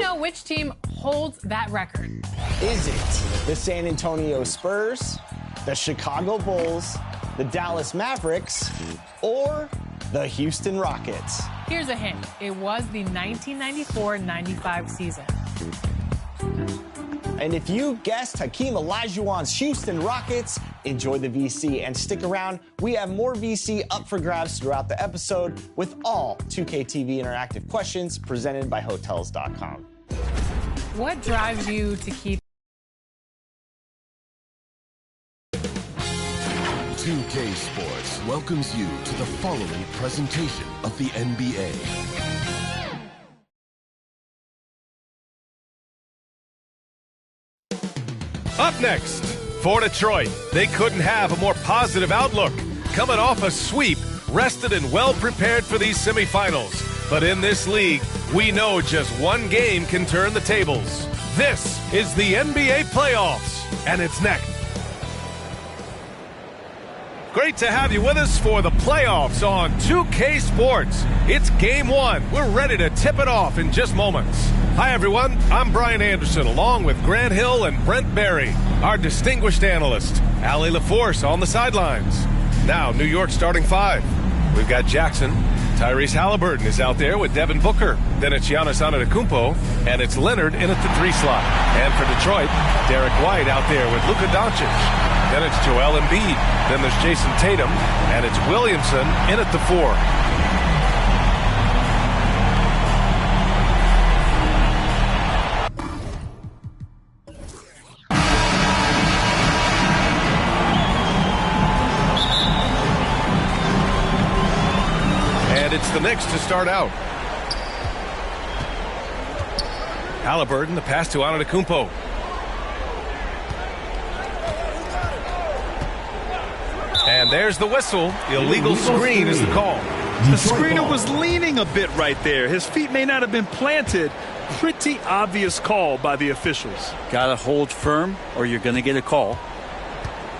know which team holds that record. Is it the San Antonio Spurs, the Chicago Bulls, the Dallas Mavericks, or the Houston Rockets? Here's a hint. It was the 1994-95 season. And if you guessed Hakeem Olajuwon's Houston Rockets, enjoy the VC and stick around. We have more VC up for grabs throughout the episode with all 2K TV interactive questions presented by Hotels.com. What drives you to keep 2K Sports welcomes you to the following presentation of the NBA. Up next, for Detroit, they couldn't have a more positive outlook. Coming off a sweep, rested and well prepared for these semifinals. But in this league, we know just one game can turn the tables. This is the NBA playoffs, and it's next. Great to have you with us for the playoffs on 2K Sports. It's game one. We're ready to tip it off in just moments. Hi, everyone. I'm Brian Anderson, along with Grant Hill and Brent Barry, our distinguished analyst. Allie LaForce on the sidelines. Now, New York starting five. We've got Jackson. Tyrese Halliburton is out there with Devin Booker. Then it's Giannis Antetokounmpo, and it's Leonard in at the 3 slot. And for Detroit, Derek White out there with Luka Doncic. Then it's Joel Embiid. Then there's Jason Tatum, and it's Williamson in at the 4. And it's the Knicks to start out. Halliburton, the pass to Antetokounmpo. And there's the whistle. Illegal screen is the call. The screener was leaning a bit right there. His feet may not have been planted. Pretty obvious call by the officials. Gotta hold firm or you're gonna get a call.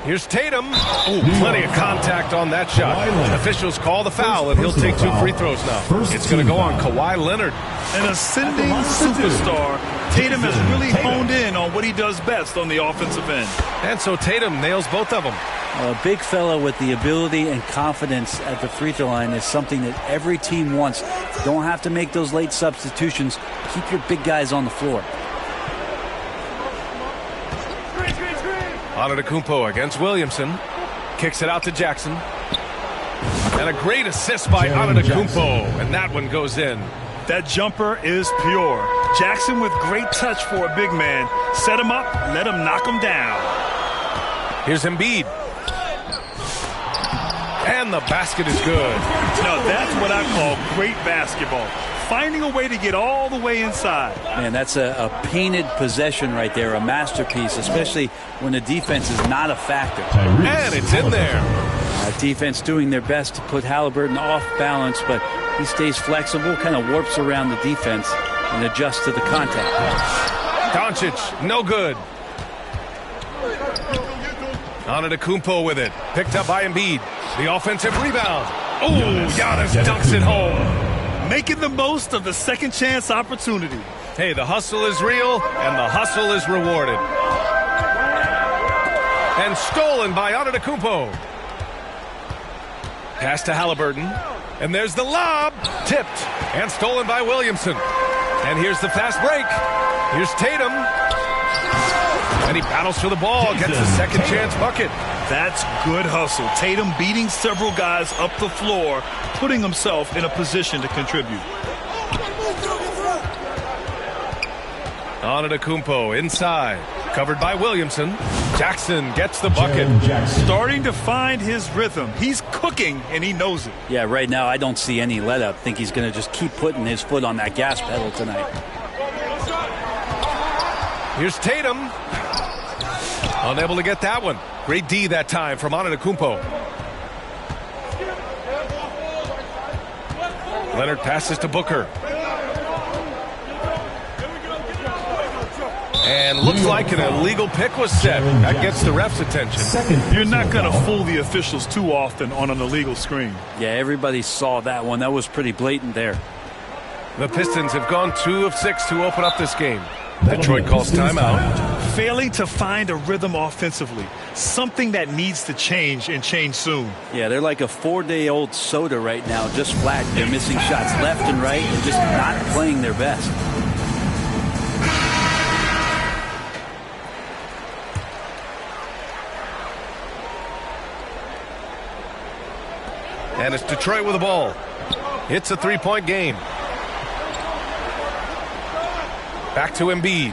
Here's Tatum. Oh, plenty of contact on that shot. Officials call the foul, and he'll take 2 free throws now. It's going to go on Kawhi Leonard. An ascending superstar. Tatum has really honed in on what he does best on the offensive end. And so Tatum nails both of them. A big fella with the ability and confidence at the free throw line is something that every team wants. Don't have to make those late substitutions. Keep your big guys on the floor. Antetokounmpo against Williamson. Kicks it out to Jackson. And a great assist by Antetokounmpo. And that one goes in. That jumper is pure. Jackson with great touch for a big man. Set him up, let him knock him down. Here's Embiid. And the basket is good. Now that's what I call great basketball. Finding a way to get all the way inside. Man, that's a painted possession right there, a masterpiece, especially when the defense is not a factor. And it's in there. Defense doing their best to put Halliburton off balance, but he stays flexible, kind of warps around the defense and adjusts to the contact. Doncic, no good. Antetokounmpo with it. Picked up by Embiid. The offensive rebound. Oh, Giannis dunks it home. Making the most of the second chance opportunity. Hey, the hustle is real, and the hustle is rewarded. And stolen by Antetokounmpo. Pass to Halliburton. And there's the lob. Tipped and stolen by Williamson. And here's the fast break. Here's Tatum. And he battles for the ball, gets the second chance bucket. That's good hustle. Tatum beating several guys up the floor, putting himself in a position to contribute. Antetokounmpo inside, covered by Williamson. Jackson gets the bucket. Starting to find his rhythm. He's cooking, and he knows it. Yeah, right now I don't see any let up. I think he's going to just keep putting his foot on that gas pedal tonight. Here's Tatum. Unable to get that one. Great D that time from Antetokounmpo. Leonard passes to Booker. And looks like an illegal pick was set. That gets the ref's attention. You're not going to fool the officials too often on an illegal screen. Yeah, everybody saw that one. That was pretty blatant there. The Pistons have gone 2 of 6 to open up this game. Detroit calls timeout. Failing to find a rhythm offensively. Something that needs to change and change soon. Yeah, they're like a 4-day-old soda right now, just flat. They're missing shots left and right and just not playing their best. And it's Detroit with the ball. It's a 3-point game. Back to Embiid.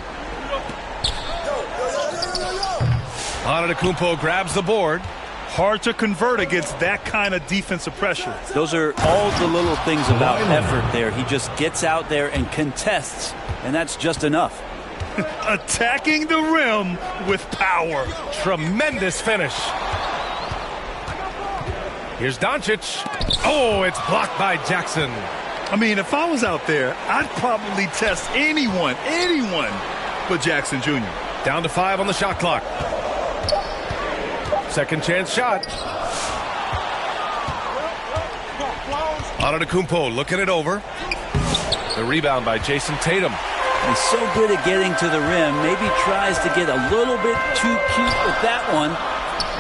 Antetokounmpo grabs the board. Hard to convert against that kind of defensive pressure. Those are all the little things about effort there. He just gets out there and contests, and that's just enough. Attacking the rim with power. Tremendous finish. Here's Doncic. Oh, it's blocked by Jackson. I mean, if I was out there, I'd probably test anyone but Jackson Jr. Down to 5 on the shot clock. Second chance shot. Antetokounmpo looking it over. The rebound by Jason Tatum. He's so good at getting to the rim. Maybe tries to get a little bit too cute with that one.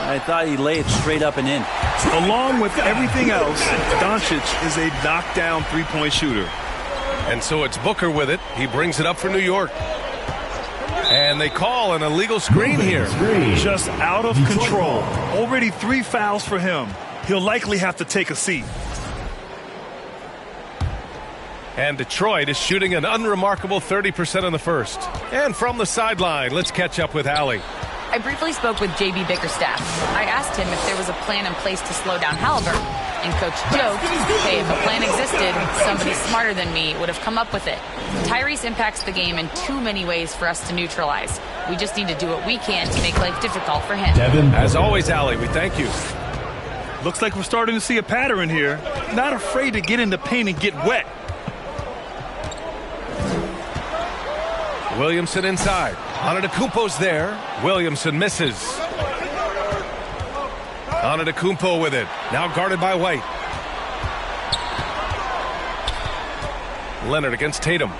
I thought he'd lay it straight up and in. Along with everything else, Doncic is a knockdown three-point shooter. And so it's Booker with it. He brings it up for New York. And they call an illegal screen here. Just out of control. Already 3 fouls for him. He'll likely have to take a seat. And Detroit is shooting an unremarkable 30% in the first. And from the sideline, let's catch up with Allie. I briefly spoke with J.B. Bickerstaff. I asked him if there was a plan in place to slow down Halliburton. And Coach joked, hey, if a plan existed, somebody smarter than me would have come up with it. Tyrese impacts the game in too many ways for us to neutralize. We just need to do what we can to make life difficult for him. As always, Allie, we thank you. Looks like we're starting to see a pattern here. Not afraid to get in the paint and get wet. Williamson inside. Antetokounmpo's there. Williamson misses. Antetokounmpo with it. Now guarded by White. Leonard against Tatum.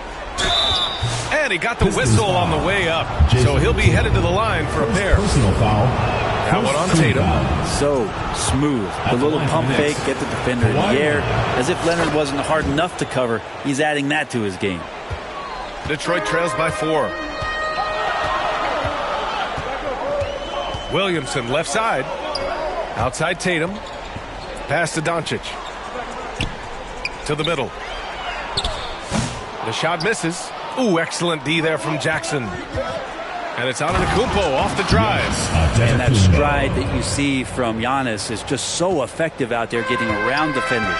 And he got the whistle on the way up. So he'll be headed to the line for a pair. That one on Tatum. So smooth. The little pump fake, get the defender in the air. As if Leonard wasn't hard enough to cover, he's adding that to his game. Detroit trails by 4. Williamson left side. Outside Tatum. Pass to Doncic. To the middle. The shot misses. Ooh, excellent D there from Jackson. And it's Antetokounmpo off the drive. And that stride that you see from Giannis is just so effective out there getting around defenders.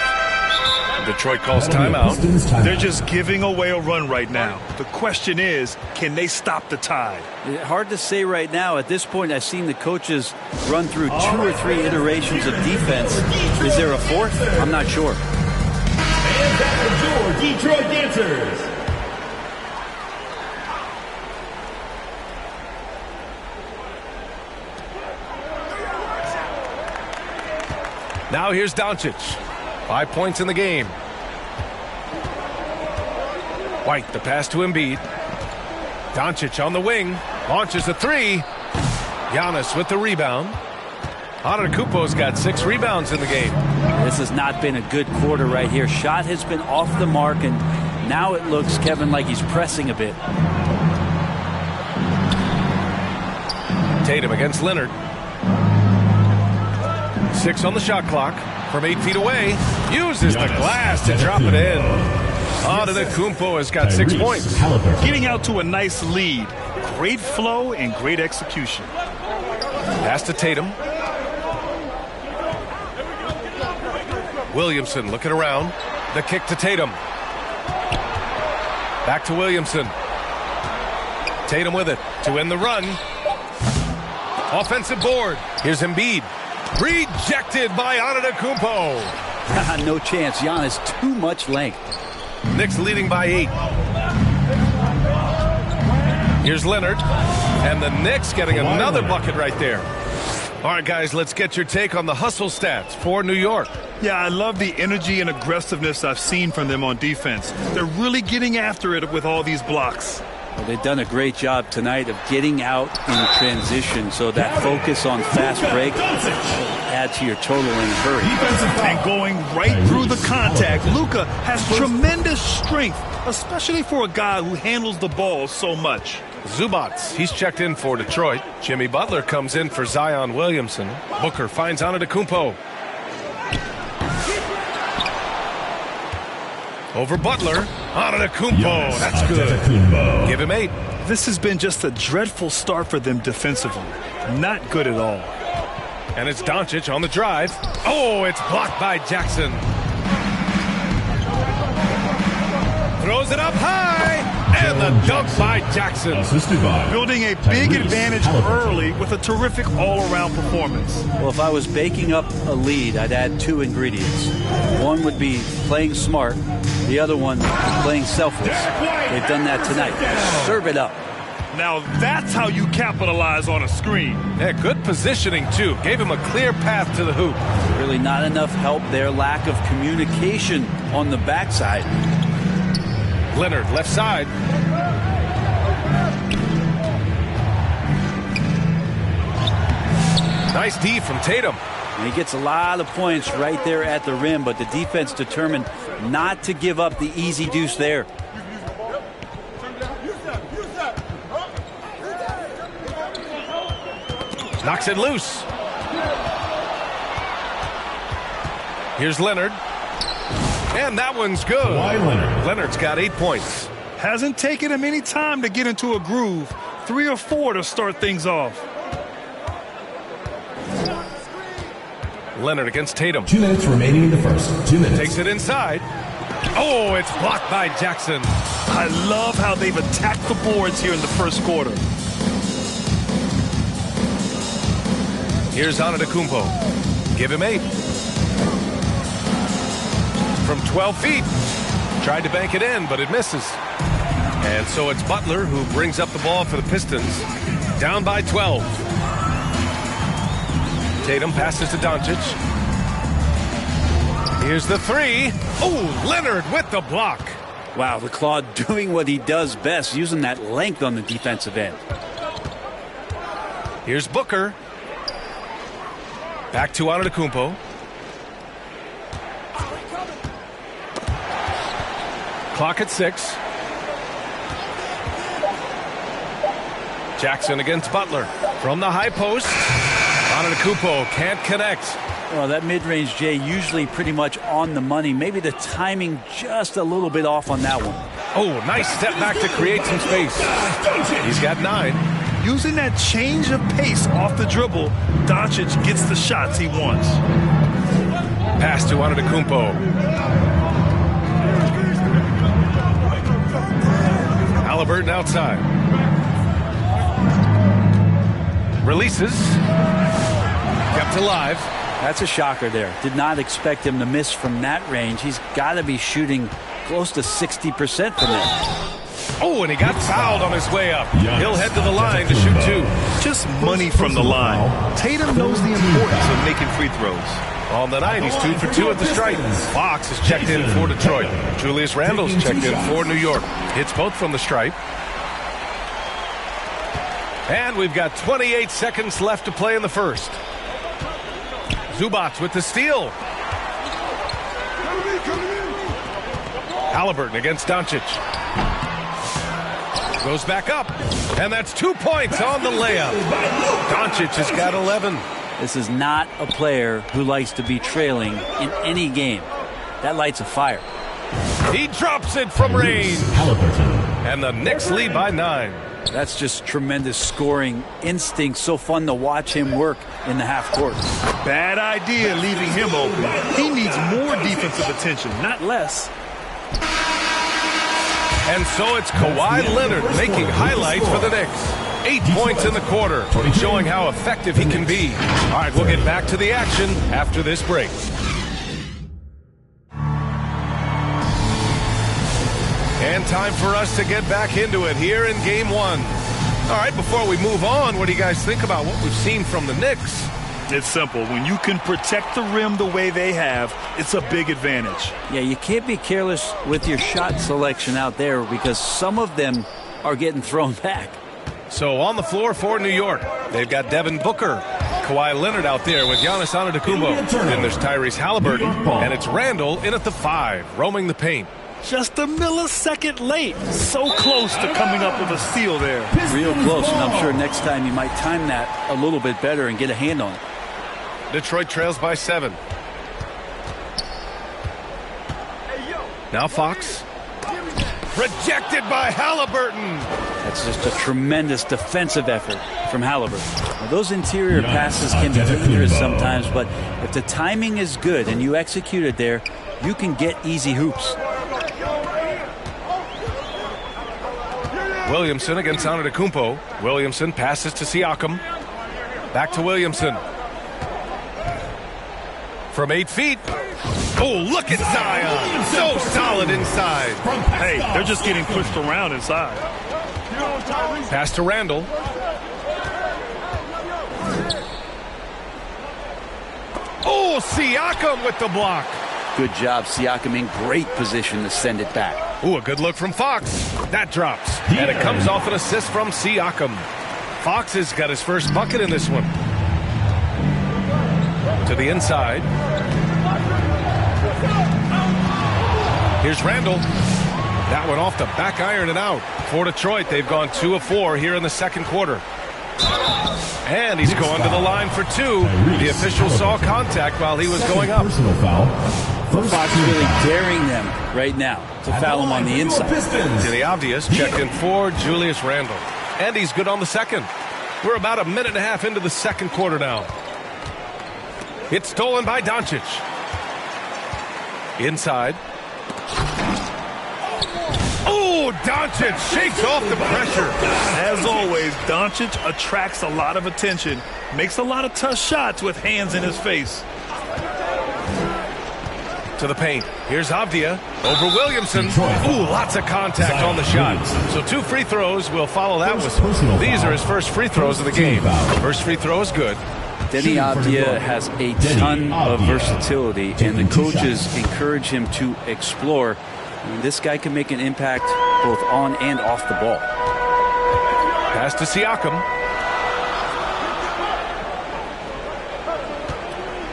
Detroit calls timeout. They're just giving away a run right now. The question is, can they stop the tide? Hard to say right now. At this point, I've seen the coaches run through 2 or 3 iterations of defense. Is there a fourth? I'm not sure. And back to your Detroit Dancers. Now here's Doncic. 5 points in the game. White, the pass to Embiid. Doncic on the wing. Launches a 3. Giannis with the rebound. Antetokounmpo's got 6 rebounds in the game. This has not been a good quarter right here. Shot has been off the mark, and now it looks, Kevin, like he's pressing a bit. Tatum against Leonard. 6 on the shot clock. From 8 feet away, uses the glass to drop it in. Antetokounmpo has got 6 points. Getting out to a nice lead. Great flow and great execution. Pass to Tatum. Williamson looking around. The kick to Tatum. Back to Williamson. Tatum with it to end the run. Offensive board. Here's Embiid. Rejected by Antetokounmpo. No chance. Giannis, too much length. Knicks leading by 8. Here's Leonard. And the Knicks getting another bucket right there. All right, guys, let's get your take on the hustle stats for New York. Yeah, I love the energy and aggressiveness I've seen from them on defense. They're really getting after it with all these blocks. Well, they've done a great job tonight of getting out in transition, so that focus on fast break will add to your total in a hurry. And going right through the contact, Luka has tremendous strength, especially for a guy who handles the ball so much. Zubats, he's checked in for Detroit. Jimmy Butler comes in for Zion Williamson. Booker finds Antetokounmpo. Over Butler. Antetokounmpo, that's good. Give him 8. This has been just a dreadful start for them defensively. Not good at all. And it's Doncic on the drive. Oh, it's blocked by Jackson. Throws it up high. And the dunk by Jackson. Building a big advantage early with a terrific all-around performance. Well, if I was baking up a lead, I'd add 2 ingredients. One would be playing smart. The other one, playing selfless. They've done that tonight. Serve it up. Now that's how you capitalize on a screen. Yeah, good positioning, too. Gave him a clear path to the hoop. Really not enough help there. Lack of communication on the backside. Leonard, left side. Nice D from Tatum. And he gets a lot of points right there at the rim, but the defense determined not to give up the easy deuce there. Knocks it loose. Here's Leonard. And that one's good. Leonard's got 8 points. Hasn't taken him any time to get into a groove. 3 or 4 to start things off. Leonard against Tatum. 2 minutes remaining in the first. 2 minutes. Takes it inside. Oh, it's blocked by Jackson. I love how they've attacked the boards here in the first quarter. Here's Antetokounmpo. Give him 8. From 12 feet. Tried to bank it in, but it misses. And so it's Butler who brings up the ball for the Pistons. Down by 12. Tatum passes to Doncic. Here's the 3. Oh, Leonard with the block. Wow, the Claw doing what he does best, using that length on the defensive end. Here's Booker. Back to Antetokounmpo. Clock at 6. Jackson against Butler. From the high post. Antetokounmpo can't connect. Well, that mid-range, Jay, usually pretty much on the money. Maybe the timing just a little bit off on that one. Oh, nice step back to create some space. He's got 9. Using that change of pace off the dribble, Doncic gets the shots he wants. Pass to Antetokounmpo. Halliburton outside. Releases. Kept alive. That's a shocker there. Did not expect him to miss from that range. He's got to be shooting close to 60% from there. Oh, and he got fouled on his way up. He'll head to the line to shoot 2. Just money from the line. Tatum knows the importance of making free throws. On the night, he's 2 for 2 at the stripe. Fox is checked in for Detroit. Julius Randle's checked in for New York. Hits both from the stripe. And we've got 28 seconds left to play in the first. Zubats with the steal. Halliburton against Doncic. Goes back up. And that's 2 points on the layup. Doncic has got 11. This is not a player who likes to be trailing in any game. That lights a fire. He drops it from range. And the Knicks lead by 9. That's just tremendous scoring instinct. So fun to watch him work in the half court. Bad idea leaving him open. He needs more defensive attention, not less. And so it's Kawhi Leonard making highlights for the Knicks. 8 points in the quarter, showing how effective he can be. All right, we'll get back to the action after this break. And time for us to get back into it here in Game 1. All right, before we move on, what do you guys think about what we've seen from the Knicks? It's simple. When you can protect the rim the way they have, it's a big advantage. Yeah, you can't be careless with your shot selection out there because some of them are getting thrown back. So on the floor for New York, they've got Devin Booker, Kawhi Leonard out there with Giannis Antetokounmpo. Then there's Tyrese Halliburton, and it's Randall in at the 5, roaming the paint. Just a millisecond late. So close to coming up with a steal there. Real close, and I'm sure next time you might time that a little bit better and get a hand on it. Detroit trails by 7. Now Fox. Rejected by Halliburton. That's just a tremendous defensive effort from Halliburton. Now, those interior passes can be dangerous sometimes, but if the timing is good and you execute it there, you can get easy hoops. Williamson against Antetokounmpo. Williamson passes to Siakam. Back to Williamson. From 8 feet. Oh, look at Zion. So solid inside. Hey, they're just getting pushed around inside. Pass to Randall. Oh, Siakam with the block. Good job, Siakam, in great position to send it back. Ooh, a good look from Fox. That drops. And it comes off an assist from Siakam. Fox has got his first bucket in this one. To the inside. Here's Randall. That one off the back iron and out. For Detroit, they've gone 2 of 4 here in the second quarter. And he's going to the line for 2. The official saw contact while he was going up. Fox really daring them right now to foul him on the inside. To the obvious, checked in for Julius Randle. And he's good on the second. We're about a minute and a half into the second quarter now. It's stolen by Doncic. Inside. Oh, Doncic shakes off the pressure. As always, Doncic attracts a lot of attention, makes a lot of tough shots with hands in his face. To the paint. Here's Avdia over Williamson. Ooh, lots of contact on the shot. So 2 free throws will follow that whistle. These are his first free throws of the game. First free throw is good. Denny Avdia has a ton of versatility, and the coaches encourage him to explore. And this guy can make an impact both on and off the ball. Pass to Siakam.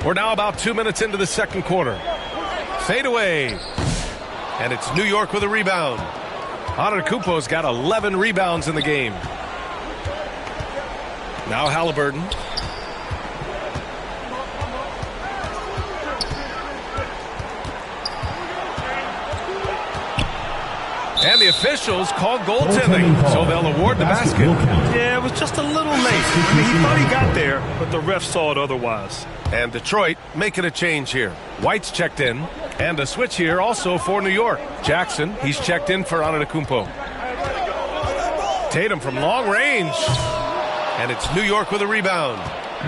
We're now about 2 minutes into the second quarter. Fade away. And it's New York with a rebound. Antetokounmpo's got 11 rebounds in the game. Now Halliburton. And the officials called goaltending, so they'll award the basket. Yeah, it was just a little late. I mean, he thought he got there, but the ref saw it otherwise. And Detroit making a change here. White's checked in, and a switch here also for New York. Jackson, he's checked in for Antetokounmpo. Tatum from long range. And it's New York with a rebound.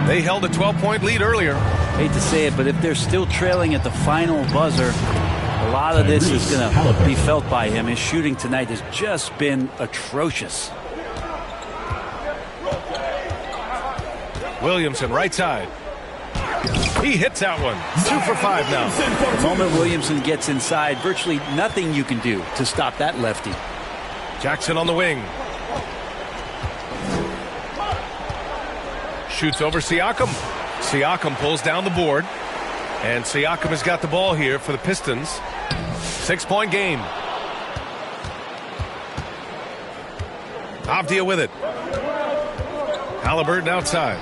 They held a 12-point lead earlier. Hate to say it, but if they're still trailing at the final buzzer, a lot of this is going to be felt by him. His shooting tonight has just been atrocious. Williamson, right side. He hits that one. 2 for 5 now. The moment Williamson gets inside, virtually nothing you can do to stop that lefty. Jackson on the wing. Shoots over Siakam. Siakam pulls down the board. And Siakam has got the ball here for the Pistons. 6-point game. Avdia with it. Halliburton outside.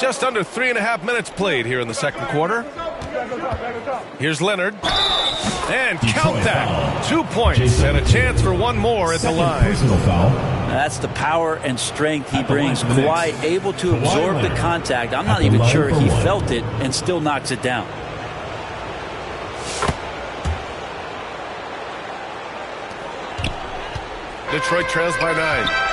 Just under 3.5 minutes played here in the second quarter. Here's Leonard. And count that. 2 points and a chance for one more at the line. That's the power and strength he brings. Kawhi able to absorb the contact. I'm not even sure he felt it and still knocks it down. Detroit trails by 9.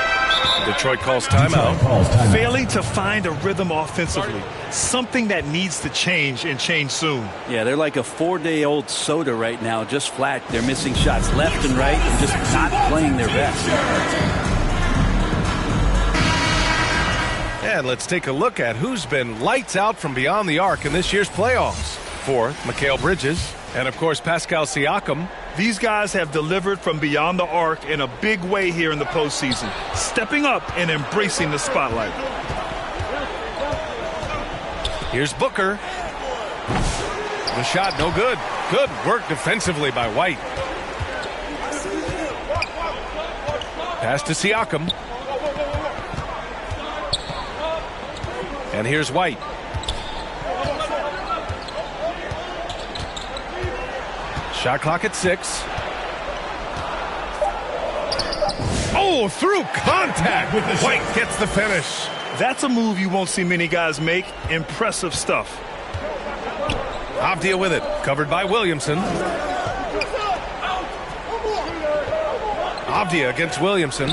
Detroit calls timeout. Failing to find a rhythm offensively. Something that needs to change and change soon. Yeah, they're like a 4-day-old soda right now, just flat. They're missing shots left and right and just not playing their best. And let's take a look at who's been lights out from beyond the arc in this year's playoffs. Fourth, Mikal Bridges, and of course Pascal Siakam. These guys have delivered from beyond the arc in a big way here in the postseason, stepping up and embracing the spotlight. Here's Booker. The shot no good. Good work defensively by White. Pass to Siakam. And here's White. Shot clock at 6. Oh, through contact. White gets the finish. That's a move you won't see many guys make. Impressive stuff. Avdia with it. Covered by Williamson. Avdia against Williamson.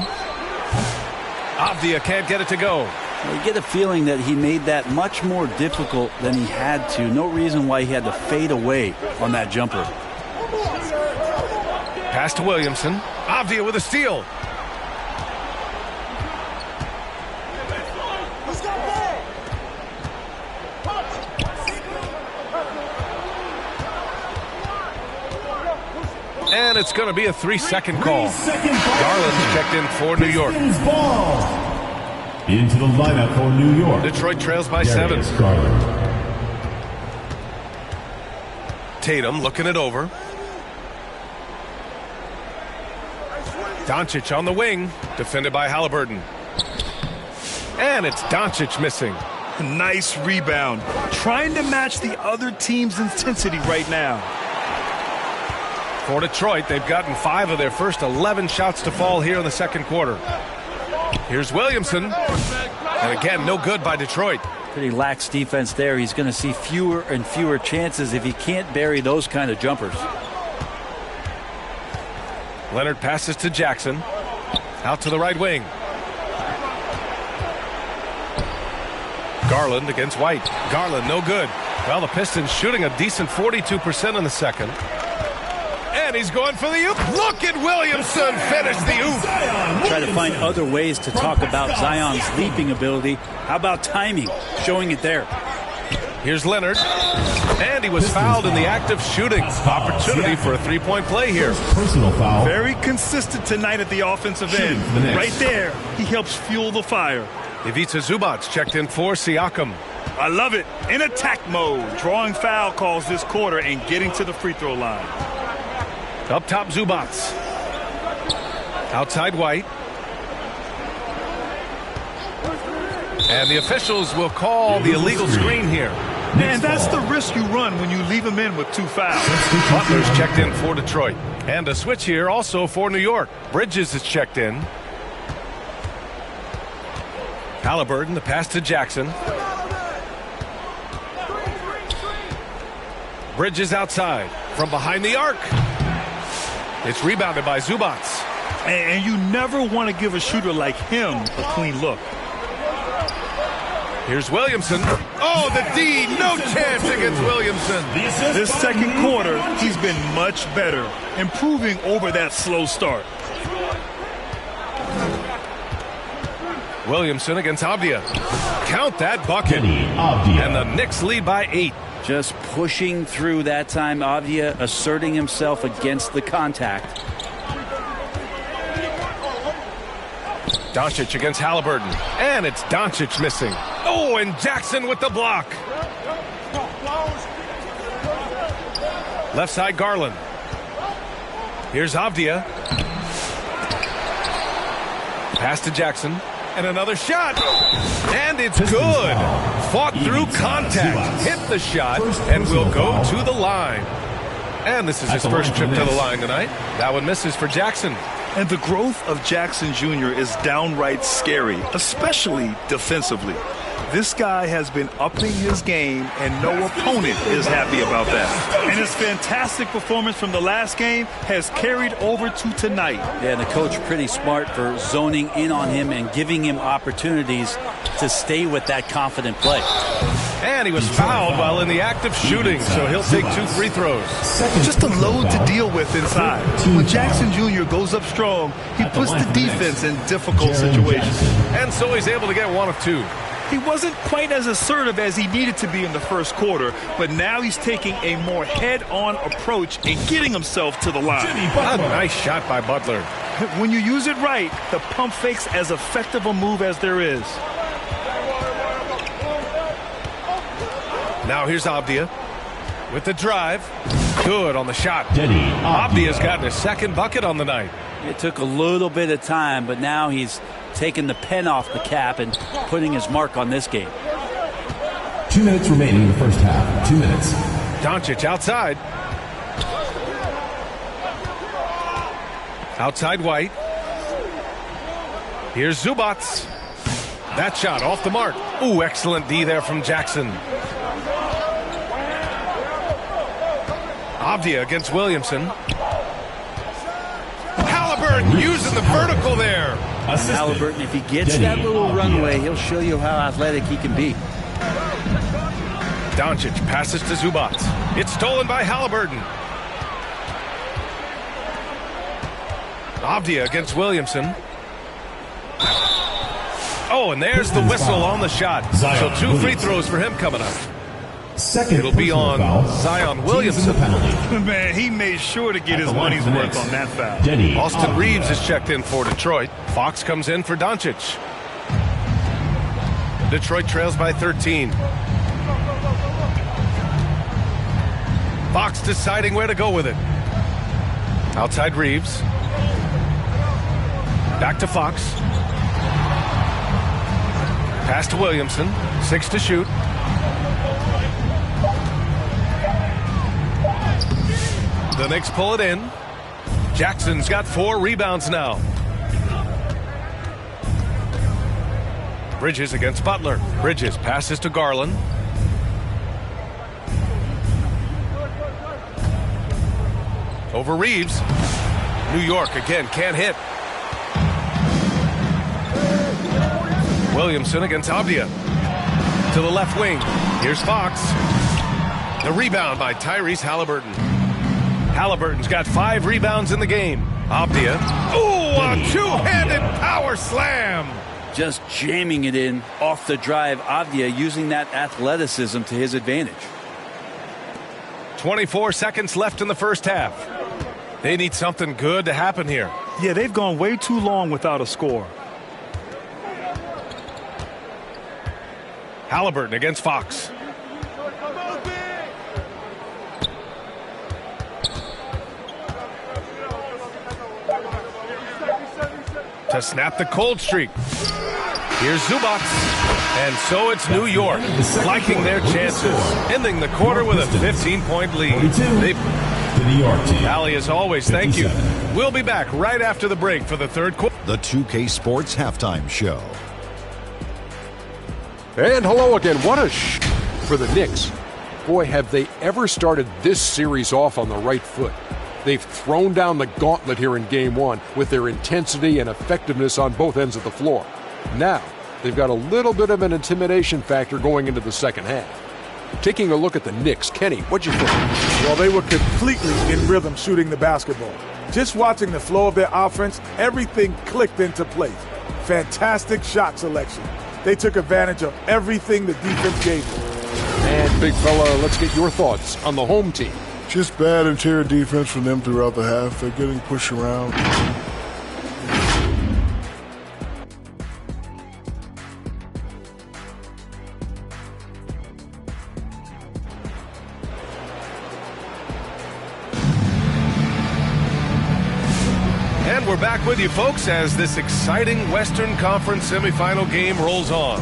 Avdia can't get it to go. You get a feeling that he made that much more difficult than he had to. No reason why he had to fade away on that jumper. Pass to Williamson. Avdia with a steal. And it's going to be a 3-second call. Garland's checked in for New York. Into the lineup for New York. Detroit trails by 7. Tatum looking it over. Doncic on the wing, defended by Halliburton. And it's Doncic missing. Nice rebound. Trying to match the other team's intensity right now. For Detroit, they've gotten 5 of their first 11 shots to fall here in the second quarter. Here's Williamson. And again, no good by Detroit. Pretty lax defense there. He's going to see fewer and fewer chances if he can't bury those kind of jumpers. Leonard passes to Jackson. Out to the right wing. Garland against White. Garland no good. Well, the Pistons shooting a decent 42% in the second. And he's going for the oop. Look at Williamson finish the oop. Try to find other ways to talk about Zion's leaping ability. How about timing? Showing it there. Here's Leonard. And he was fouled in the act of shooting. Opportunity for a three-point play here. Personal foul. Very consistent tonight at the offensive end. Right there, he helps fuel the fire. Ivica Zubac checked in for Siakam. I love it. In attack mode. Drawing foul calls this quarter and getting to the free throw line. Up top, Zubac. Outside, White. And the officials will call the illegal screen here. Man, that's the risk you run when you leave them in with 2 fouls. Butler's checked in for Detroit. And a switch here also for New York. Bridges is checked in. Halliburton, the pass to Jackson. Bridges outside from behind the arc. It's rebounded by Zubac. And you never want to give a shooter like him a clean look. Here's Williamson. Oh, the D. No chance against Williamson. This second quarter, he's been much better, improving over that slow start. Williamson against Avdia. Count that bucket. And the Knicks lead by 8. Just pushing through that time. Avdia asserting himself against the contact. Doncic against Halliburton. And it's Doncic missing. Oh, and Jackson with the block. Left side, Garland. Here's Avdia. Pass to Jackson. And another shot. And it's good. Fought through contact. Hit the shot. And will go to the line. And this is his first trip to the line tonight. That one misses for Jackson. And the growth of Jackson Jr. is downright scary, especially defensively. This guy has been upping his game, and no opponent is happy about that. And his fantastic performance from the last game has carried over to tonight. Yeah, and the coach pretty smart for zoning in on him and giving him opportunities to stay with that confident play. And he was fouled while in the act of shooting, so he'll take 2 free throws. Just a load to deal with inside. When Jackson Jr. goes up strong, he puts the defense in difficult situations. And so he's able to get 1 of 2. He wasn't quite as assertive as he needed to be in the first quarter, but now he's taking a more head-on approach and getting himself to the line. A nice shot by Butler. When you use it right, the pump fake's as effective a move as there is. Now here's Avdia with the drive. Good on the shot. Avdia's gotten his second bucket on the night. It took a little bit of time, but now he's taking the pen off the cap and putting his mark on this game. 2 minutes remaining in the first half. 2 minutes. Doncic outside. Outside White. Here's Zubac. That shot off the mark. Ooh, excellent D there from Jackson. Avdia against Williamson. Halliburton using the vertical there. Halliburton, if he gets that little runway, he'll show you how athletic he can be. Doncic passes to Zubac. It's stolen by Halliburton. Avdia against Williamson. Oh, and there's the whistle on the shot. So 2 free throws for him coming up. It'll be on Zion Williamson. Man, he made sure to get his money's worth on that foul. Austin Reeves is checked in for Detroit. Fox comes in for Doncic. Detroit trails by 13. Fox deciding where to go with it. Outside Reeves. Back to Fox. Pass to Williamson. 6 to shoot. The Knicks pull it in. Jackson's got 4 rebounds now. Bridges against Butler. Bridges passes to Garland. Over Reeves. New York again can't hit. Williamson against Avdia. To the left wing. Here's Fox. The rebound by Tyrese Halliburton. Halliburton's got 5 rebounds in the game. Avdia. Ooh, a two-handed power slam. Just jamming it in off the drive. Avdia using that athleticism to his advantage. 24 seconds left in the first half. They need something good to happen here. Yeah, they've gone way too long without a score. Halliburton against Fox. To snap the cold streak. Here's Zubac. And so it's New York liking their chances, ending the quarter with a 15-point lead. The New York team. Allie, as always, thank you. We'll be back right after the break for the third quarter. The 2K Sports Halftime Show. And hello again. What a for the Knicks. Boy, have they ever started this series off on the right foot. They've thrown down the gauntlet here in Game 1 with their intensity and effectiveness on both ends of the floor. Now, they've got a little bit of an intimidation factor going into the second half. Taking a look at the Knicks, Kenny, what'd you think? Well, they were completely in rhythm shooting the basketball. Just watching the flow of their offense, everything clicked into place. Fantastic shot selection. They took advantage of everything the defense gave them. And, big fella, let's get your thoughts on the home team. Just bad interior defense from them throughout the half. They're getting pushed around. And we're back with you, folks, as this exciting Western Conference semifinal game rolls on.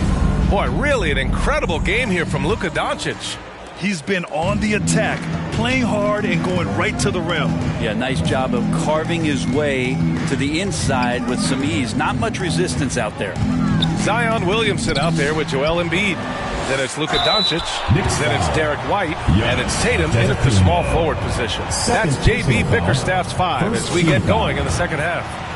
Boy, really an incredible game here from Luka Doncic. He's been on the attack, playing hard and going right to the rim. Yeah, nice job of carving his way to the inside with some ease. Not much resistance out there. Zion Williamson out there with Joel Embiid. Then it's Luka Doncic. Then it's Derek White. And it's Tatum in at the small forward position. That's J.B. Bickerstaff's 5 as we get going in the second half.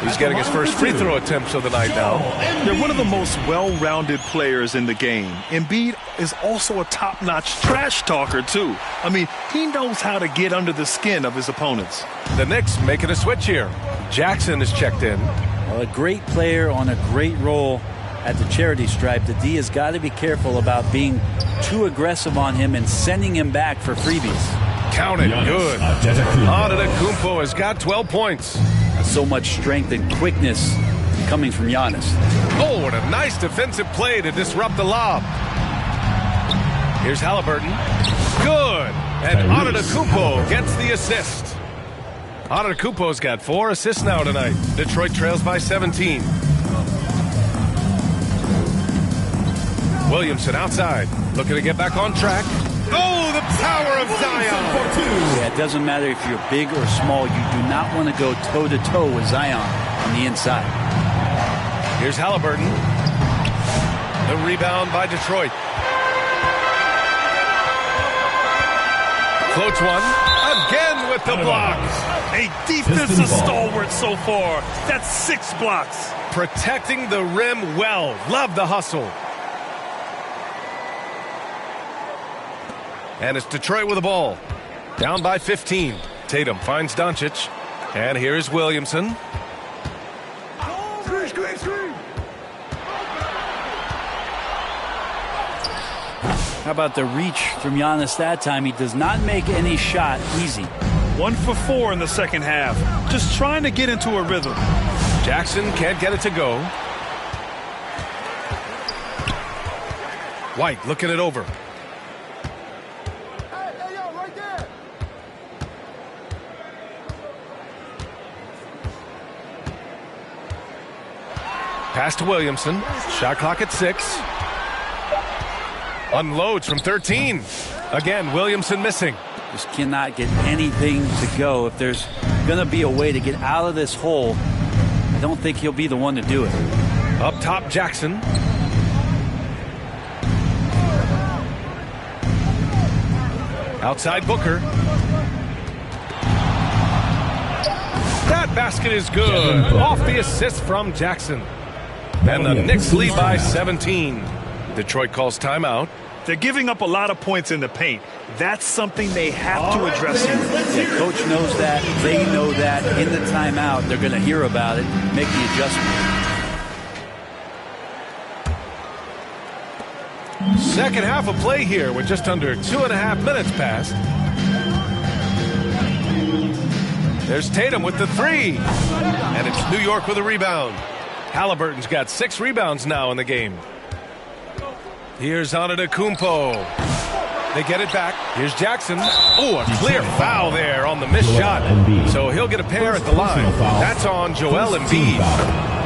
He's getting his first free throw attempts of the night now. They're one of the most well-rounded players in the game. Embiid is also a top-notch trash talker, too. I mean, he knows how to get under the skin of his opponents. The Knicks making a switch here. Jackson is checked in. Well, a great player on a great role. at the charity stripe, the D has got to be careful about being too aggressive on him and sending him back for freebies. Count it. Good. Antetokounmpo has got 12 points. So much strength and quickness coming from Giannis. Oh, what a nice defensive play to disrupt the lob. Here's Halliburton. Good. And Antetokounmpo gets the assist. Antetokounmpo's got 4 assists now tonight. Detroit trails by 17. Williamson outside, looking to get back on track. Oh, the power of Zion! Yeah, it doesn't matter if you're big or small. You do not want to go toe-to-toe with Zion on the inside. Here's Halliburton. The rebound by Detroit. Floats one. Again with the block. A defensive stalwart so far. That's 6 blocks. Protecting the rim well. Love the hustle. And it's Detroit with the ball. Down by 15. Tatum finds Doncic. And here's Williamson. How about the reach from Giannis that time? He does not make any shot easy. 1 for 4 in the second half. Just trying to get into a rhythm. Jackson can't get it to go. White looking it over. Pass to Williamson. Shot clock at 6. Unloads from 13. Again, Williamson missing. Just cannot get anything to go. If there's going to be a way to get out of this hole, I don't think he'll be the one to do it. Up top, Jackson. Outside Booker. That basket is good. Off the assist from Jackson. And the Knicks lead by 17. Detroit calls timeout. They're giving up a lot of points in the paint. That's something they have to address here. Yeah, coach knows that. They know that. In the timeout, they're going to hear about it, make the adjustment. Second half of play here with just under 2.5 minutes passed. There's Tatum with the 3. And it's New York with a rebound. Halliburton's got 6 rebounds now in the game. Here's Antetokounmpo. They get it back. Here's Jackson. Oh, a clear foul there on the missed shot. So he'll get a pair at the line. That's on Joel Embiid.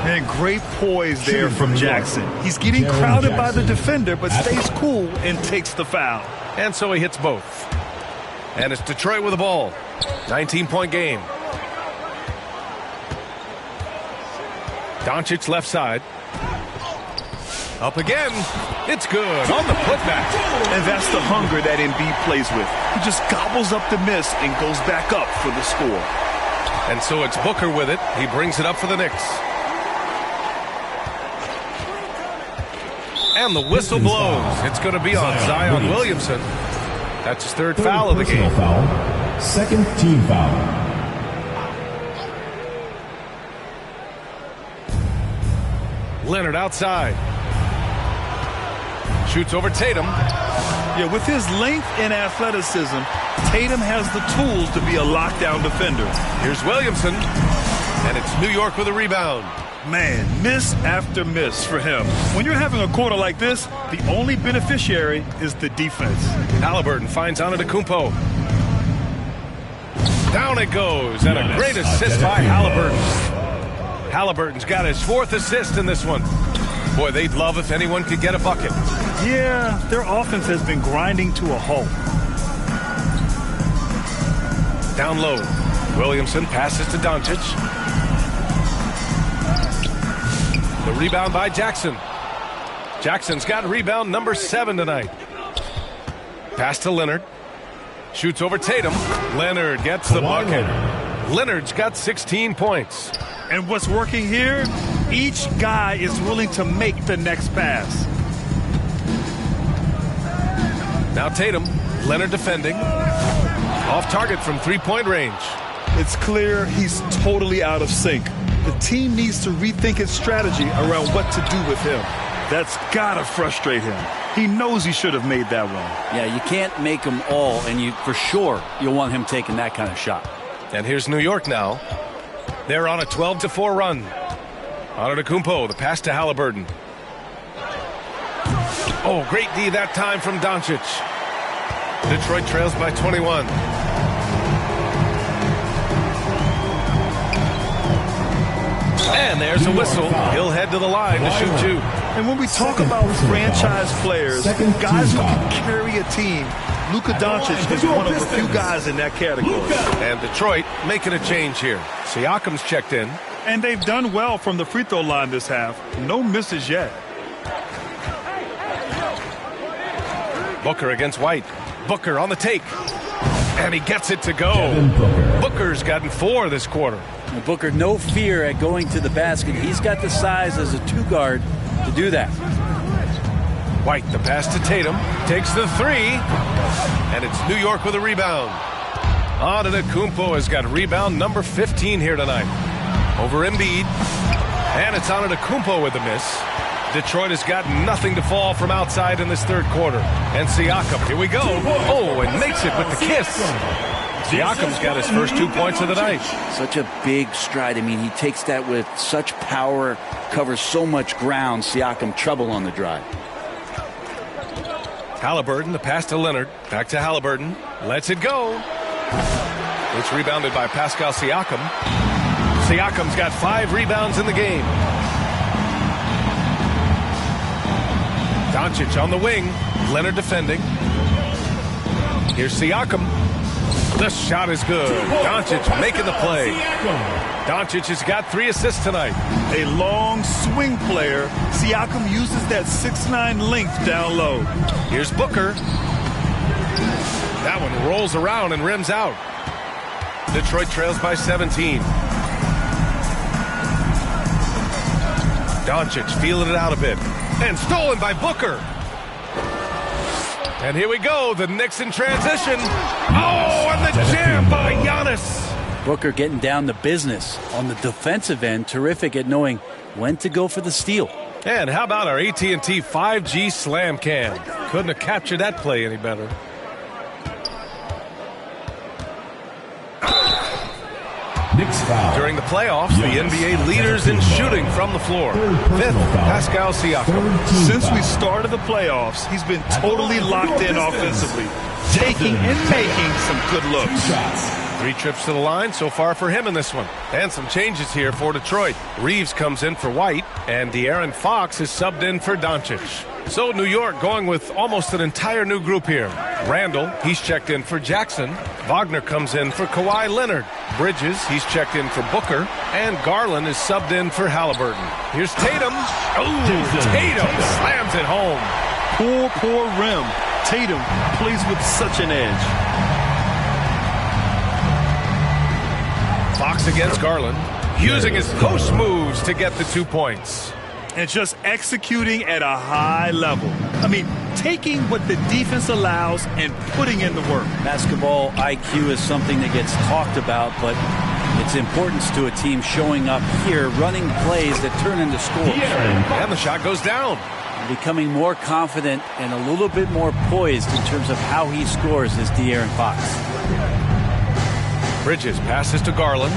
And great poise there from Jackson. He's getting crowded by the defender, but stays cool and takes the foul. And so he hits both. And it's Detroit with the ball. 19-point game. Doncic left side. Up again. It's good on the putback. And that's the hunger that Embiid plays with. He just gobbles up the miss and goes back up for the score. And so it's Booker with it. He brings it up for the Knicks. And the whistle blows. It's going to be on Zion Williamson. That's his 3rd foul of the game. Second team foul. Leonard outside. Shoots over Tatum. Yeah, with his length and athleticism, Tatum has the tools to be a lockdown defender. Here's Williamson. And it's New York with a rebound. Man, miss after miss for him. When you're having a quarter like this, the only beneficiary is the defense. Halliburton finds Antetokounmpo. Down it goes. And a great assist by Halliburton. Halliburton's got his 4th assist in this one. Boy, they'd love if anyone could get a bucket. Yeah, their offense has been grinding to a halt. Down low. Williamson passes to Doncic. The rebound by Jackson. Jackson's got rebound number 7 tonight. Pass to Leonard. Shoots over Tatum. Leonard gets the bucket. Leonard's got 16 points. And what's working here? Each guy is willing to make the next pass. Now Tatum. Leonard defending. Off target from 3-point range. It's clear he's totally out of sync. The team needs to rethink its strategy around what to do with him. That's gotta frustrate him. He knows he should have made that one. Yeah, you can't make them all, and for sure you'll want him taking that kind of shot. And here's New York now. They're on a 12-4 run. Antetokounmpo, the pass to Halliburton. Oh, great D that time from Doncic. Detroit trails by 21. And there's a whistle. He'll head to the line to shoot two. And when we talk about franchise players, guys who can carry a team, Luka Doncic is one of the few guys in that category. And Detroit making a change here. Siakam's checked in. And they've done well from the free throw line this half. No misses yet. Booker against White. Booker on the take. And he gets it to go. Booker's gotten 4 this quarter. Well, Booker, no fear at going to the basket. He's got the size as a 2-guard to do that. White, the pass to Tatum. Takes the 3. And it's New York with a rebound. Antetokounmpo has got rebound number 15 here tonight. Over Embiid. And it's Antetokounmpo with a miss. Detroit has got nothing to fall from outside in this third quarter. And Siakam, here we go. Oh, and makes it with the kiss. Siakam's got his first 2 points of the night. Such a big stride. I mean, he takes that with such power, covers so much ground. Siakam trouble on the drive. Halliburton, the pass to Leonard. Back to Halliburton. Lets it go. It's rebounded by Pascal Siakam. Siakam's got 5 rebounds in the game. Doncic on the wing. Leonard defending. Here's Siakam. The shot is good. Doncic making the play. Doncic has got 3 assists tonight. A long swing player. Siakam uses that 6'9" length down low. Here's Booker. That one rolls around and rims out. Detroit trails by 17. Doncic feeling it out a bit. And stolen by Booker. And here we go. The Knicks in transition. Oh, and the jam by Giannis. Booker getting down to business on the defensive end. Terrific at knowing when to go for the steal. And how about our AT&T 5G slam cam? Couldn't have captured that play any better. During the playoffs, the NBA leaders in shooting from the floor. 5th, Pascal Siakam. Since we started the playoffs, he's been totally locked in offensively, taking and making some good looks. 3 trips to the line so far for him in this one. And some changes here for Detroit. Reeves comes in for White, and De'Aaron Fox is subbed in for Doncic. So New York going with almost an entire new group here. Randall, he's checked in for Jackson. Wagner comes in for Kawhi Leonard. Bridges, he's checked in for Booker. And Garland is subbed in for Halliburton. Here's Tatum. Oh, Tatum slams it home. Poor rim. Tatum plays with such an edge. Fox against Garland, using his post moves to get the 2 points. And just executing at a high level. I mean, taking what the defense allows and putting in the work. Basketball IQ is something that gets talked about, but its importance to a team showing up here, running plays that turn into scores. And the shot goes down. Becoming more confident and a little bit more poised in terms of how he scores is De'Aaron Fox. Bridges passes to Garland.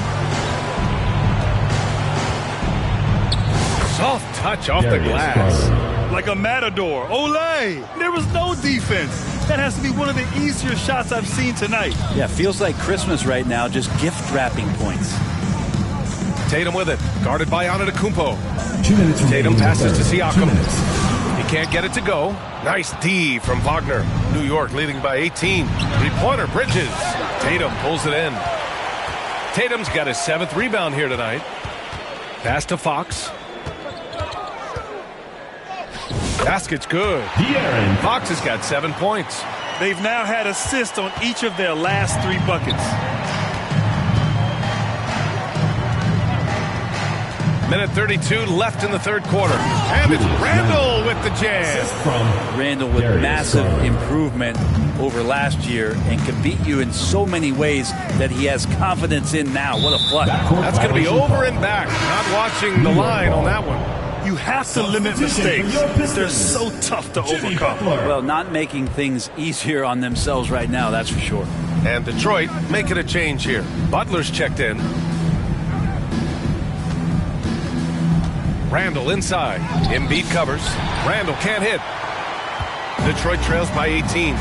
Soft touch off the glass. Like a matador. Olay! There was no defense. That has to be one of the easier shots I've seen tonight. Yeah, feels like Christmas right now, just gift wrapping points. Tatum with it. Guarded by Antetokounmpo. Tatum passes to Siakam. He can't get it to go. Nice D from Wagner. New York leading by 18. 3-pointer, Bridges. Tatum pulls it in. Tatum's got his 7th rebound here tonight. Pass to Fox. Basket's good. Fox has got 7 points. They've now had assists on each of their last 3 buckets. Minute 32 left in the third quarter. And it's Randall with the jam. Randall with massive improvement over last year and can beat you in so many ways that he has confidence in now. What a flush. That's going to be over and back. Not watching the line on that one. You have to limit mistakes. They're so tough to overcome. Well, not making things easier on themselves right now, that's for sure. And Detroit making a change here. Butler's checked in. Randall inside. Embiid covers. Randall can't hit. Detroit trails by 18.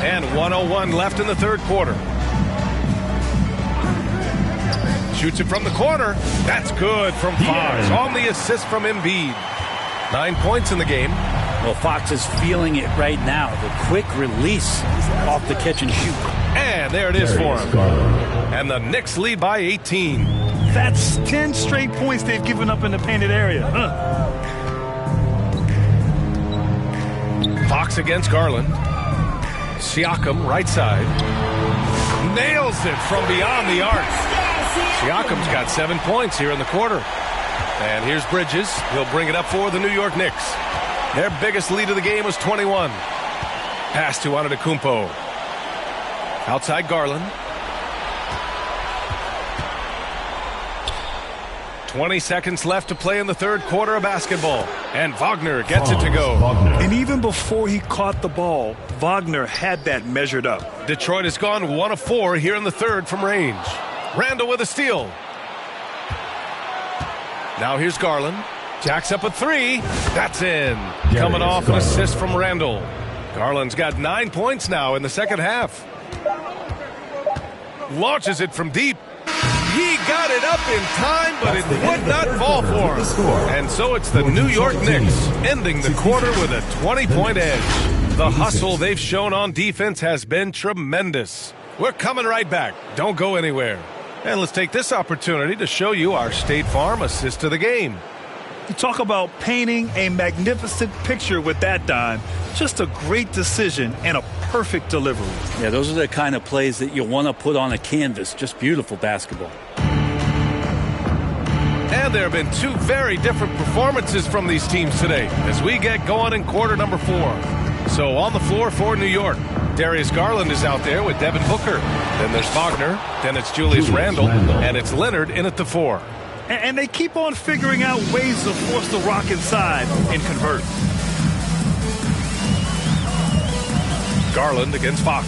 And 1:01 left in the third quarter. Shoots it from the corner. That's good from Fox. On the assist from Embiid. 9 points in the game. Well, Fox is feeling it right now. The quick release off the catch and shoot. And there it is for him. And the Knicks lead by 18. That's 10 straight points they've given up in the painted area. Fox against Garland. Siakam right side. Nails it from beyond the arc. Siakam's got 7 points here in the quarter. And here's Bridges. He'll bring it up for the New York Knicks. Their biggest lead of the game was 21. Pass to Antetokounmpo. Outside Garland. 20 seconds left to play in the third quarter of basketball. And Wagner gets it to go. And even before he caught the ball, Wagner had that measured up. Detroit has gone 1 of 4 here in the third from range. Randall with a steal. Now here's Garland. Jacks up a 3. That's in. Coming off an assist from Randall. Garland's got 9 points now in the second half. Launches it from deep. He got it up in time, but it would not fall for him. And so it's the New York Knicks ending the quarter with a 20-point edge. The hustle they've shown on defense has been tremendous. We're coming right back. Don't go anywhere. And let's take this opportunity to show you our State Farm assist to the game. You talk about painting a magnificent picture with that dime. Just a great decision and a perfect delivery. Yeah, those are the kind of plays that you want to put on a canvas. Just beautiful basketball. And there have been 2 very different performances from these teams today as we get going in quarter number 4. So on the floor for New York, Darius Garland is out there with Devin Booker. Then there's Wagner. Then it's Julius Randle. And it's Leonard in at the 4. And they keep on figuring out ways to force the rock inside and convert. Garland against Fox.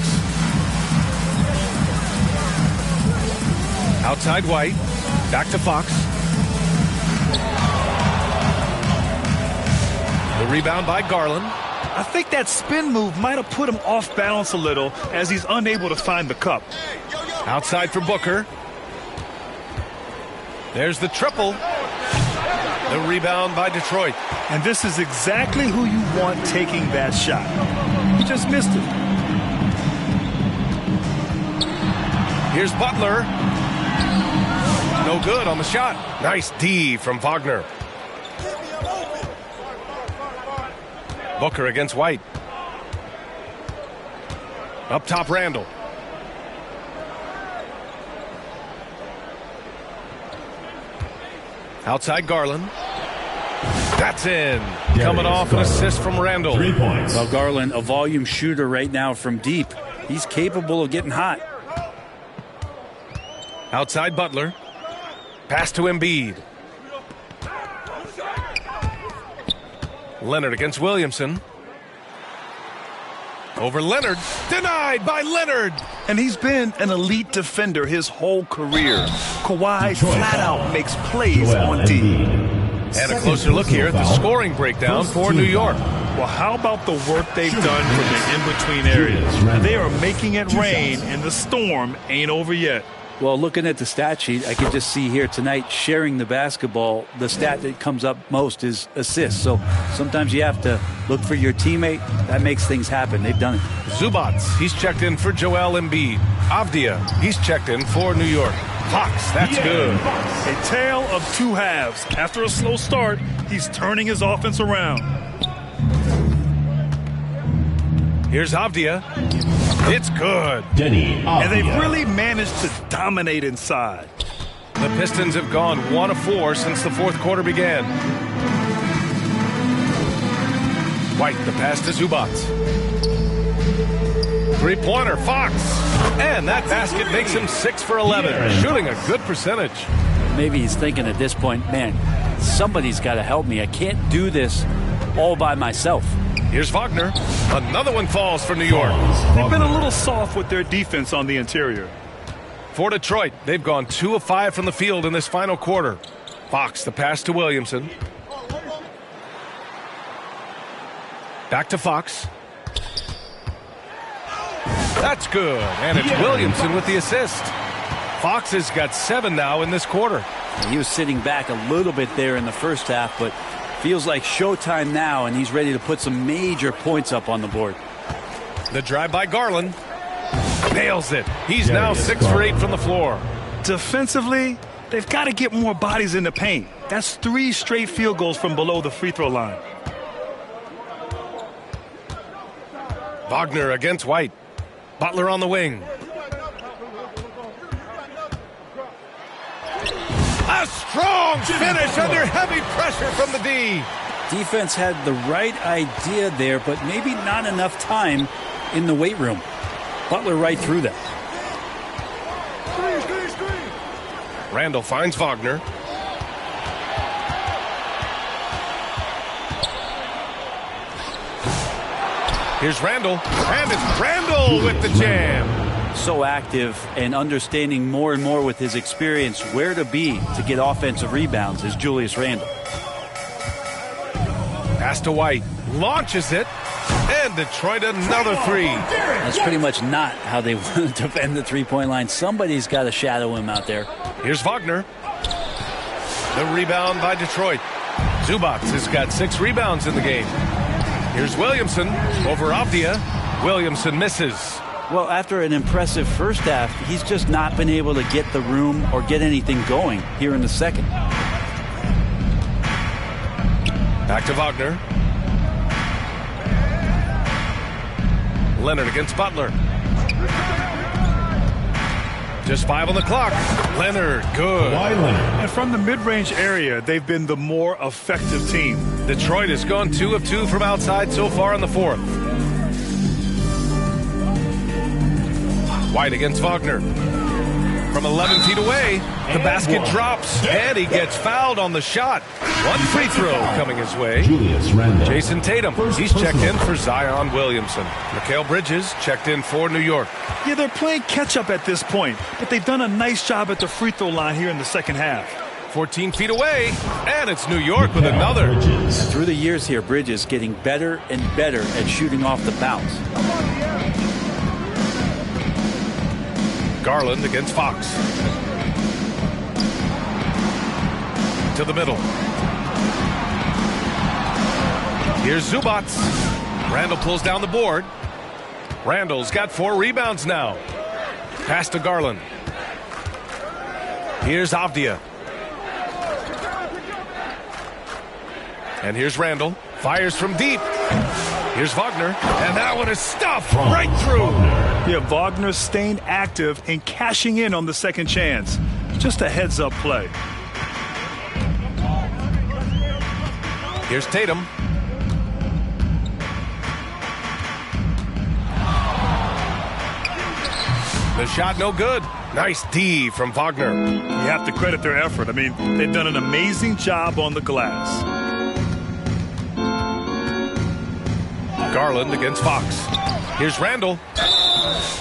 Outside White. Back to Fox. The rebound by Garland. I think that spin move might have put him off balance a little as he's unable to find the cup. Outside for Booker. There's the triple. The rebound by Detroit. And this is exactly who you want taking that shot. He just missed it. Here's Butler. No good on the shot. Nice D from Wagner. Booker against White. Up top, Randall. Outside Garland. That's in. Coming off an assist from Randall. 3 points. Well, Garland, a volume shooter right now from deep. He's capable of getting hot. Outside Butler. Pass to Embiid. Leonard against Williamson. Over Leonard. Denied by Leonard. And he's been an elite defender his whole career. Kawhi flat out makes plays on D. And a closer look here at the scoring breakdown for New York. Well, how about the work they've done from the in-between areas? They are making it rain, and the storm ain't over yet. Well, looking at the stat sheet, I could just see here tonight sharing the basketball. The stat that comes up most is assists. So sometimes you have to look for your teammate. That makes things happen. They've done it. Zubats, he's checked in for Joel Embiid. Avdia, he's checked in for New York. Fox, that's good. A tale of 2 halves. After a slow start, he's turning his offense around. Here's Avdia. It's good. And they've really managed to dominate inside. The Pistons have gone 1 of 4 since the fourth quarter began. White, the pass to Zubats. Three-pointer, Fox. And that basket makes him 6 for 11, shooting a good percentage. Maybe he's thinking at this point, man, somebody's got to help me. I can't do this all by myself. Here's Wagner. Another one falls for New York. They've been a little soft with their defense on the interior. For Detroit, they've gone 2 of 5 from the field in this final quarter. Fox, the pass to Williamson. Back to Fox. That's good, and it's Williamson with the assist. Fox has got 7 now in this quarter. He was sitting back a little bit there in the first half, but feels like showtime now, and he's ready to put some major points up on the board. The drive by Garland. Nails it. He's now 6 for 8 from the floor. Defensively, they've got to get more bodies in the paint. That's 3 straight field goals from below the free throw line. Wagner against White. Butler on the wing. A strong finish under heavy pressure from the D. Defense had the right idea there, but maybe not enough time in the weight room. Butler right through that. Randall finds Wagner. Here's Randall, and it's Randall with the jam. So active and understanding more and more with his experience where to be to get offensive rebounds is Julius Randle. Pass to White, launches it, and Detroit another 3. That's pretty much not how they want to defend the three-point line. Somebody's got to shadow him out there. Here's Wagner. The rebound by Detroit. Zubac has got 6 rebounds in the game. Here's Williamson over Avdia. Williamson misses. Well, after an impressive first half, he's just not been able to get the room or get anything going here in the second. Back to Wagner. Leonard against Butler. Just 5 on the clock. Leonard, good. And from the mid-range area, they've been the more effective team. Detroit has gone 2 of 2 from outside so far in the fourth. White against Wagner. From 11 feet away, the basket drops, and he gets fouled on the shot. 1 free throw coming his way. Jason Tatum, he's checked in for Zion Williamson. Mikal Bridges checked in for New York. Yeah, they're playing catch-up at this point, but they've done a nice job at the free throw line here in the second half. 14 feet away, and it's New York with another. Through the years here, Bridges getting better and better at shooting off the bounce. Garland against Fox. To the middle. Here's Zubac. Randall pulls down the board. Randall's got 4 rebounds now. Pass to Garland. Here's Avdia. And here's Randall. Fires from deep. Here's Wagner. And that one is stuffed right through. Yeah, Wagner staying active and cashing in on the second chance. Just a heads-up play. Here's Tatum. The shot no good. Nice D from Wagner. You have to credit their effort. I mean, they've done an amazing job on the glass. Garland against Fox. Here's Randall.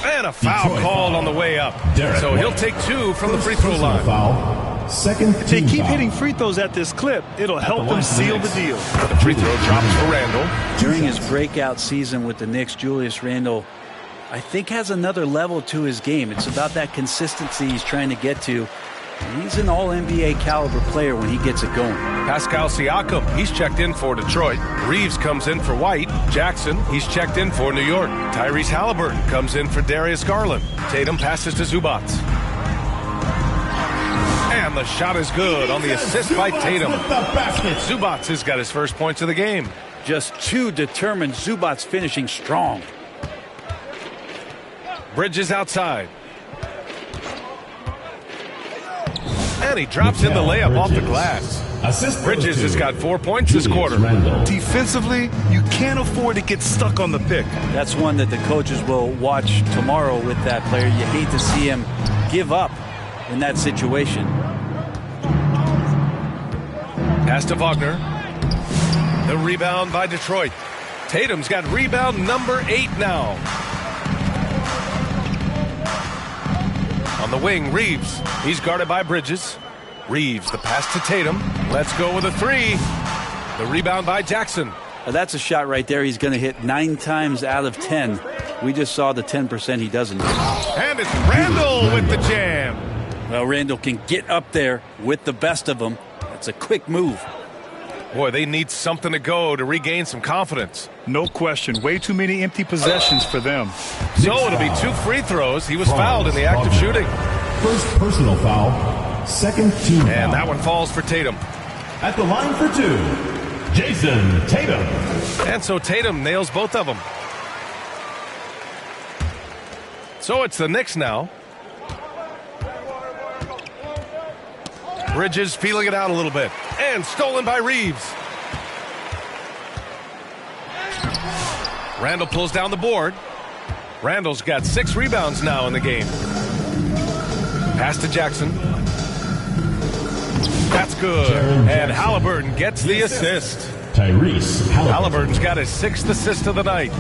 And a foul called on the way up. So he'll take 2 from the free throw line. If they keep hitting free throws at this clip, it'll help them seal the deal. The free throw drops for Randall. During his breakout season with the Knicks, Julius Randle, I think, has another level to his game. It's about that consistency he's trying to get to. He's an all-NBA caliber player when he gets it going. Pascal Siakam, he's checked in for Detroit. Reeves comes in for White. Jackson, he's checked in for New York. Tyrese Halliburton comes in for Darius Garland. Tatum passes to Zubac. And the shot is good on the assist by Tatum. Zubac has got his first points of the game. Just 2 determined. Zubac finishing strong. Bridges outside. And he drops in the layup off the glass. Bridges has got 4 points this quarter. Defensively, you can't afford to get stuck on the pick. That's one that the coaches will watch tomorrow with that player. You hate to see him give up in that situation. Pass to Wagner. The rebound by Detroit. Tatum's got rebound number 8 now. On the wing, Reeves. He's guarded by Bridges. Reeves, the pass to Tatum. Let's go with a 3. The rebound by Jackson. That's a shot right there he's going to hit 9 times out of 10. We just saw the 10% he doesn't hit. And it's Randall with the jam. Well, Randall can get up there with the best of them. That's a quick move. Boy, they need something to go to regain some confidence. No question. Way too many empty possessions for them. So it'll be 2 free throws. He was fouled in the act of shooting. First personal foul. Second team foul. And that one falls for Tatum. At the line for 2, Jason Tatum. And so Tatum nails both of them. So it's the Knicks now. Bridges feeling it out a little bit. And stolen by Reeves. Randall pulls down the board. Randall's got 6 rebounds now in the game. Pass to Jackson. That's good. And Halliburton gets the assist. Tyrese Halliburton's got his 6th assist of the night.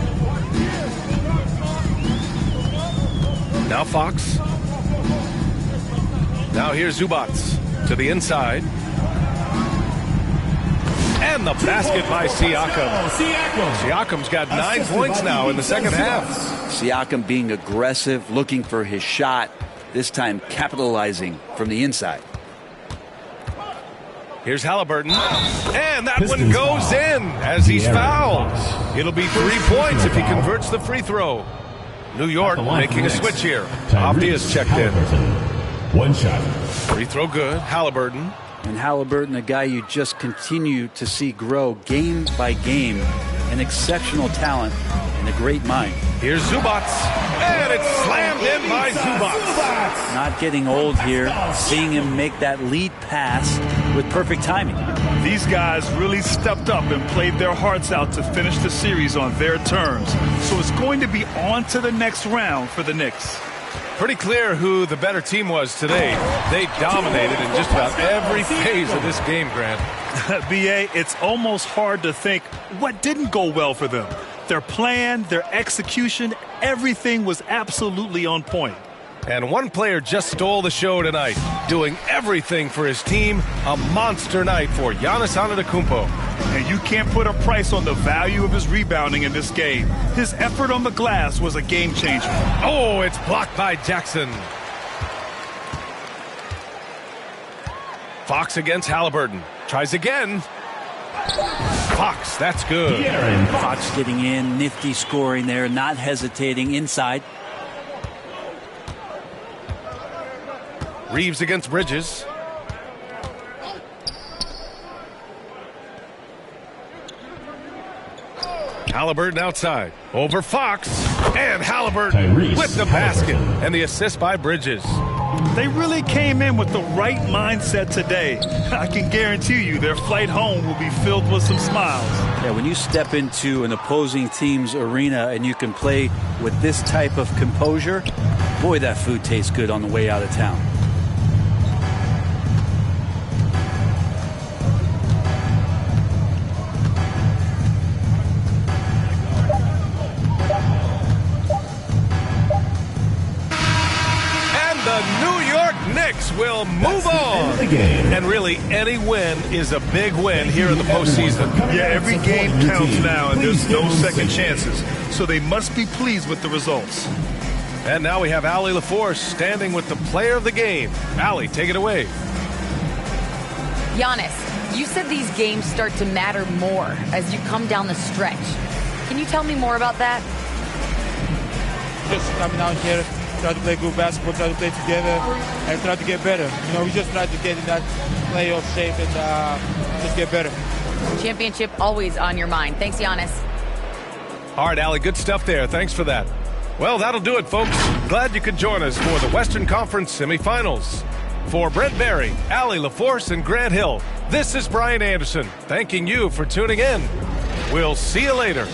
Now Fox. Now here's Zubac to the inside. And the basket by Siakam. Siakam's got 9 points now in the second half. Siakam being aggressive, looking for his shot, this time capitalizing from the inside. Here's Halliburton. And that one goes in as he's fouled. It'll be 3 points if he converts the free throw. New York making a switch here. Opti is checked in. 1 shot. Free throw good. Halliburton. And Halliburton, a guy you just continue to see grow game by game. An exceptional talent and a great mind. Here's Zubac. And it's slammed in by Zubac. Not getting old here. Seeing him make that lead pass with perfect timing. These guys really stepped up and played their hearts out to finish the series on their terms. So it's going to be on to the next round for the Knicks. Pretty clear who the better team was today. They dominated in just about every phase of this game, Grant. B.A., it's almost hard to think what didn't go well for them. Their plan, their execution, everything was absolutely on point. And one player just stole the show tonight, doing everything for his team. A monster night for Giannis Antetokounmpo. And you can't put a price on the value of his rebounding in this game. His effort on the glass was a game changer. Oh, it's blocked by Jackson. Fox against Halliburton. Tries again. Fox, that's good. Fox getting in, nifty scoring there, not hesitating inside. Reeves against Bridges. Halliburton outside. Over Fox. And Halliburton with the basket. And the assist by Bridges. They really came in with the right mindset today. I can guarantee you their flight home will be filled with some smiles. Yeah, when you step into an opposing team's arena and you can play with this type of composure, boy, that food tastes good on the way out of town. Will move on. And really, any win is a big win here in the postseason. Yeah, every game counts now, and there's no second chances. So they must be pleased with the results. And now we have Allie LaForce standing with the player of the game. Allie, take it away. Giannis, you said these games start to matter more as you come down the stretch. Can you tell me more about that? Just coming out here, try to play good basketball, try to play together, and try to get better. You know, we just try to get in that playoff shape and just get better. Championship always on your mind. Thanks, Giannis. All right, Allie, good stuff there. Thanks for that. Well, that'll do it, folks. Glad you could join us for the Western Conference semifinals. For Brent Barry, Allie LaForce, and Grant Hill, This is Brian Anderson, thanking you for tuning in. We'll see you later.